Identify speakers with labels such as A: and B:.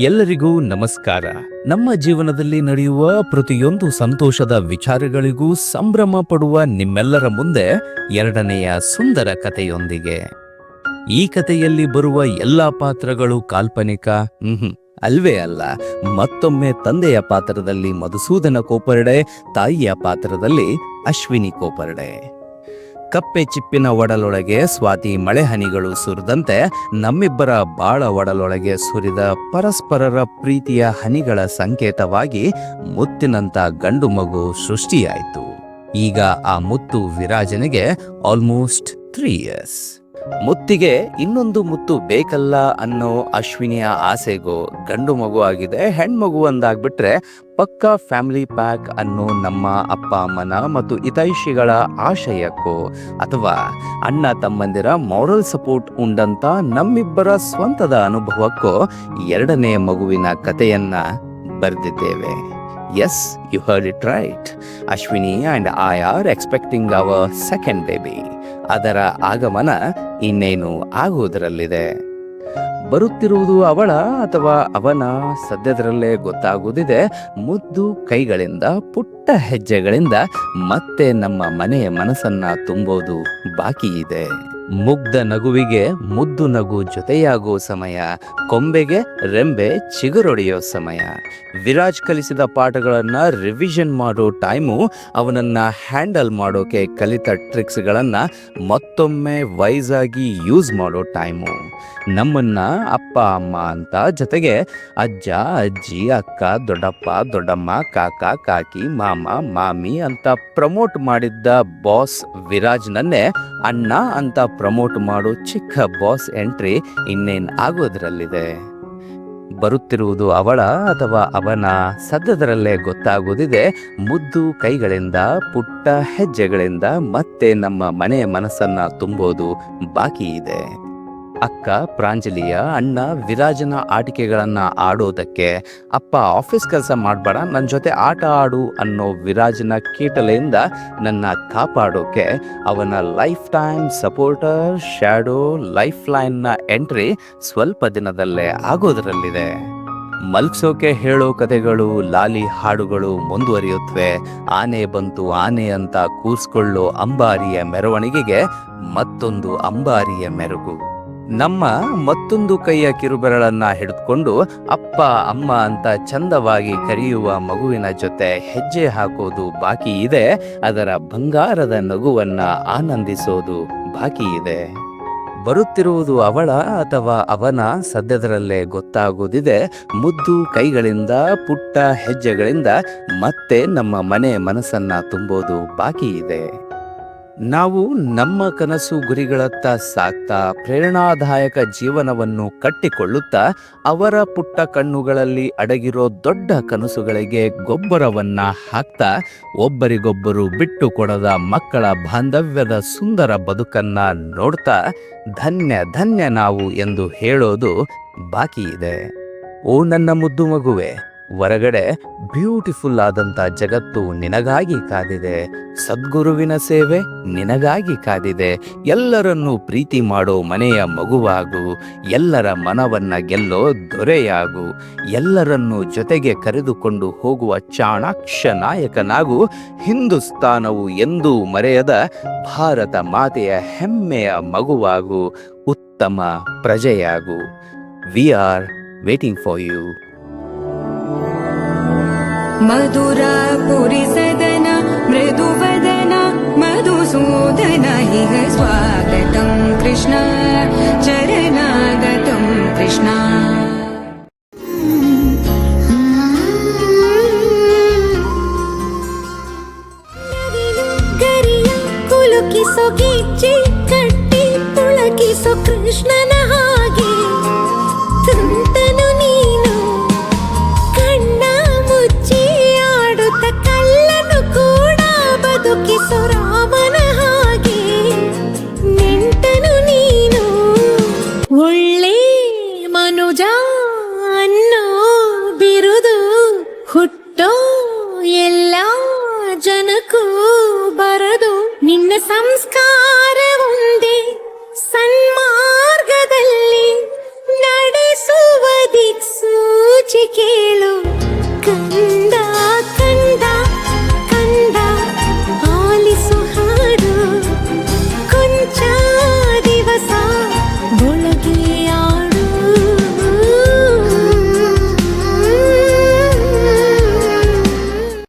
A: ಎಲ್ಲರಿಗೂ ನಮಸ್ಕಾರ. ನಮ್ಮ ಜೀವನದಲ್ಲಿ ನಡೆಯುವ ಪ್ರತಿಯೊಂದು ಸಂತೋಷದ ವಿಚಾರಗಳಿಗೂ ಸಂಭ್ರಮ ಪಡುವ ನಿಮ್ಮೆಲ್ಲರ ಮುಂದೆ ಎರಡನೆಯ ಸುಂದರ ಕಥೆಯೊಂದಿಗೆ. ಈ ಕಥೆಯಲ್ಲಿ ಬರುವ ಎಲ್ಲಾ ಪಾತ್ರಗಳು ಕಾಲ್ಪನಿಕ ಅಲ್ವೇ ಅಲ್ಲ. ಮತ್ತೊಮ್ಮೆ ತಂದೆಯ ಪಾತ್ರದಲ್ಲಿ ಮಧುಸೂದನ ಕೋಪರ್ಡೆ, ತಾಯಿಯ ಪಾತ್ರದಲ್ಲಿ ಅಶ್ವಿನಿ ಕೋಪರ್ಡೆ. ಕಪ್ಪೆ ಚಿಪ್ಪಿನ ಒಡಲೊಳಗೆ ಸ್ವಾತಿ ಮಳೆ ಹನಿಗಳು ಸುರಿದಂತೆ ನಮ್ಮಿಬ್ಬರ ಬಾಳ ಒಡಲೊಳಗೆ ಸುರಿದ ಪರಸ್ಪರರ ಪ್ರೀತಿಯ ಹನಿಗಳ ಸಂಕೇತವಾಗಿ ಮುತ್ತಿನಂತ ಗಂಡು ಮಗು ಸೃಷ್ಟಿಯಾಯಿತು. ಈಗ ಆ ಮುತ್ತು ವಿರಾಜನಿಗೆ ಆಲ್ಮೋಸ್ಟ್ 3 years. ಮುತ್ತಿಗೆ ಇನ್ನೊಂದು ಮುತ್ತು ಬೇಕಲ್ಲ ಅನ್ನೋ ಅಶ್ವಿನಿಯ ಆಸೆಗೋ ಗಂಡು ಮಗು ಆಗಿದೆ. ಹೆಣ್ಮಗು ಅಂದಾಗ್ಬಿಟ್ರೆ ಪಕ್ಕಾ ಫ್ಯಾಮಿಲಿ ಪ್ಯಾಕ್ ಅನ್ನೋ ನಮ್ಮ ಅಪ್ಪ ಅಮ್ಮನ ಮತ್ತು ಹಿತೈಷಿಗಳ ಆಶಯಕ್ಕೋ ಅಥವಾ ಅಣ್ಣ ತಮ್ಮಂದಿರ ಮಾರಲ್ ಸಪೋರ್ಟ್ ಉಂಡಂತ ನಮ್ಮಿಬ್ಬರ ಸ್ವಂತದ ಅನುಭವಕ್ಕೋ ಎರಡನೇ ಮಗುವಿನ ಕಥೆಯನ್ನ ಬರೆದಿದ್ದೇವೆ. Yes, you heard it right. Ashwini and I are expecting our second baby. ಅದರ ಆಗಮನ ಇನ್ನೇನು ಆಗುವುದರಲ್ಲಿದೆ. ಬರುತ್ತಿರುವುದು ಅವಳ ಅಥವಾ ಅವನ ಸದ್ಯದರಲ್ಲೇ ಗೊತ್ತಾಗುವುದಿದೆ. ಮುದ್ದು ಕೈಗಳಿಂದ, ಪುಟ್ಟ ಹೆಜ್ಜೆಗಳಿಂದ ಮತ್ತೆ ನಮ್ಮ ಮನೆಯ ಮನಸ್ಸನ್ನ ತುಂಬೋದು ಬಾಕಿ ಇದೆ. ಮುಗ್ಧ ನಗುವಿಗೆ ಮುದ್ದು ನಗು ಜೊತೆಯಾಗೋ ಸಮಯ, ಕೊಂಬೆಗೆ ರೆಂಬೆ ಚಿಗುರೊಡೆಯೋ ಸಮಯ. ವಿರಾಜ್ ಕಲಿಸಿದ ಪಾಠಗಳನ್ನ ರಿವಿಷನ್ ಮಾಡೋ ಟೈಮು, ಅವನನ್ನ ಹ್ಯಾಂಡಲ್ ಮಾಡೋಕೆ ಕಲಿತ ಟ್ರಿಕ್ಸ್ಗಳನ್ನ ಮತ್ತೊಮ್ಮೆ ವೈಸ್ ಆಗಿ ಯೂಸ್ ಮಾಡೋ ಟೈಮು. ನಮ್ಮನ್ನ ಅಪ್ಪ ಅಮ್ಮ ಅಂತ, ಜೊತೆಗೆ ಅಜ್ಜ ಅಜ್ಜಿ, ಅಕ್ಕ ದೊಡ್ಡಪ್ಪ ದೊಡ್ಡಮ್ಮ, ಕಾಕ ಕಾಕಿ, ಮಾಮ ಮಾಮಿ ಅಂತ ಪ್ರಮೋಟ್ ಮಾಡಿದ್ದ ಬಾಸ್ ವಿರಾಜ್ನನ್ನೇ ಅಣ್ಣ ಅಂತ ಪ್ರಮೋಟ್ ಮಾಡೋ ಚಿಕ್ಕ ಬಾಸ್ ಎಂಟ್ರಿ ಇನ್ನೇನ್ ಆಗೋದ್ರಲ್ಲಿದೆ. ಬರುತ್ತಿರುವುದು ಅವಳ ಅಥವಾ ಅವನ ಸದ್ಯದರಲ್ಲೇ ಗೊತ್ತಾಗುವುದಿದೆ. ಮುದ್ದು ಕೈಗಳಿಂದ, ಪುಟ್ಟ ಹೆಜ್ಜೆಗಳಿಂದ ಮತ್ತೆ ನಮ್ಮ ಮನೆಯ ಮನಸ್ಸನ್ನ ತುಂಬೋದು ಬಾಕಿ ಇದೆ. ಅಕ್ಕ ಪ್ರಾಂಜಲಿಯ, ಅಣ್ಣ ವಿರಾಜನ ಆಟಿಕೆಗಳನ್ನ ಆಡೋದಕ್ಕೆ, ಅಪ್ಪ ಆಫೀಸ್ ಕೆಲಸ ಮಾಡಬೇಡ ನನ್ನ ಜೊತೆ ಆಟ ಆಡು ಅನ್ನೋ ವಿರಾಜನ ಕೀಟಲೆಯಿಂದ ನನ್ನ ಕಾಪಾಡೋಕೆ ಅವನ life time supporter shadow life ಲೈನ್ನ ಎಂಟ್ರಿ ಸ್ವಲ್ಪ ದಿನದಲ್ಲೇ ಆಗೋದರಲ್ಲಿದೆ. ಮಲ್ಗ್ಸೋಕೆ ಹೇಳೋ ಕಥೆಗಳು, ಲಾಲಿ ಹಾಡುಗಳು ಮುಂದುವರಿಯುತ್ತವೆ. ಆನೆ ಬಂತು ಆನೆ ಅಂತ ಕೂರ್ಸ್ಕೊಳ್ಳೋ ಅಂಬಾರಿಯ ಮೆರವಣಿಗೆಗೆ ಮತ್ತೊಂದು ಅಂಬಾರಿಯ ಮೆರುಗು. ನಮ್ಮ ಮತ್ತೊಂದು ಕೈಯ ಕಿರುಬೆರಳನ್ನ ಹಿಡಿದುಕೊಂಡು ಅಪ್ಪ ಅಮ್ಮ ಅಂತ ಚಂದವಾಗಿ ಕರೆಯುವ ಮಗುವಿನ ಜೊತೆ ಹೆಜ್ಜೆ ಹಾಕೋದು ಬಾಕಿ ಇದೆ. ಅದರ ಬಂಗಾರದ ನಗುವನ್ನ ಆನಂದಿಸೋದು ಬಾಕಿ ಇದೆ. ಬರುತ್ತಿರುವುದು ಅವಳ ಅಥವಾ ಅವನ ಸದ್ಯದರಲ್ಲೇ ಗೊತ್ತಾಗುವುದಿದೆ. ಮುದ್ದು ಕೈಗಳಿಂದ, ಪುಟ್ಟ ಹೆಜ್ಜೆಗಳಿಂದ ಮತ್ತೆ ನಮ್ಮ ಮನೆ ಮನಸ್ಸನ್ನ ತುಂಬೋದು ಬಾಕಿ ಇದೆ. ನಾವು ನಮ್ಮ ಕನಸು ಗುರಿಗಳತ್ತ ಸಾಗ್ತಾ, ಪ್ರೇರಣಾದಾಯಕ ಜೀವನವನ್ನು ಕಟ್ಟಿಕೊಳ್ಳುತ್ತಾ, ಅವರ ಪುಟ್ಟ ಕಣ್ಣುಗಳಲ್ಲಿ ಅಡಗಿರೋ ದೊಡ್ಡ ಕನಸುಗಳಿಗೆ ಗೊಬ್ಬರವನ್ನ ಹಾಕ್ತಾ, ಒಬ್ಬರಿಗೊಬ್ಬರು ಬಿಟ್ಟು ಕೊಡದ ಮಕ್ಕಳ ಬಾಂಧವ್ಯದ ಸುಂದರ ಬದುಕನ್ನ ನೋಡ್ತಾ ಧನ್ಯ ಧನ್ಯ ನಾವು ಎಂದು ಹೇಳೋದು ಬಾಕಿ ಇದೆ. ಓ ನನ್ನ ಮುದ್ದು ಮಗುವೆ, ಹೊರಗಡೆ ಬ್ಯೂಟಿಫುಲ್ ಆದಂತ ಜಗತ್ತು ನಿನಗಾಗಿ ಕಾದಿದೆ. ಸದ್ಗುರುವಿನ ಸೇವೆ ನಿನಗಾಗಿ ಕಾದಿದೆ. ಎಲ್ಲರನ್ನೂ ಪ್ರೀತಿ ಮಾಡೋ ಮನೆಯ ಮಗುವಾಗು. ಎಲ್ಲರ ಮನವನ್ನ ಗೆಲ್ಲೋ ದೊರೆಯಾಗು. ಎಲ್ಲರನ್ನೂ ಜೊತೆಗೆ ಕರೆದುಕೊಂಡು ಹೋಗುವ ಚಾಣಾಕ್ಷ ನಾಯಕನಾಗು. ಹಿಂದೂಸ್ತಾನವು ಎಂದೂ ಮರೆಯದ ಭಾರತ ಮಾತೆಯ ಹೆಮ್ಮೆಯ ಮಗುವಾಗು. ಉತ್ತಮ ಪ್ರಜೆಯಾಗು. We are waiting for you.
B: ಮಧುರಾಪುರಿ ಸದನ ಮೃದುವದನ ಮಧುಸೂದನ ಇಹ ಸ್ವಾಗತಂ ಕೃಷ್ಣ ಚರಣಾಗತಂ ಕೃಷ್ಣ. ಗರಿಯ ಕುಲುಕಿಸೋ ಗಿಚ್ಚಿ ಕಟ್ಟಿ ಪುಳಕಿಸೋ ಕೃಷ್ಣನ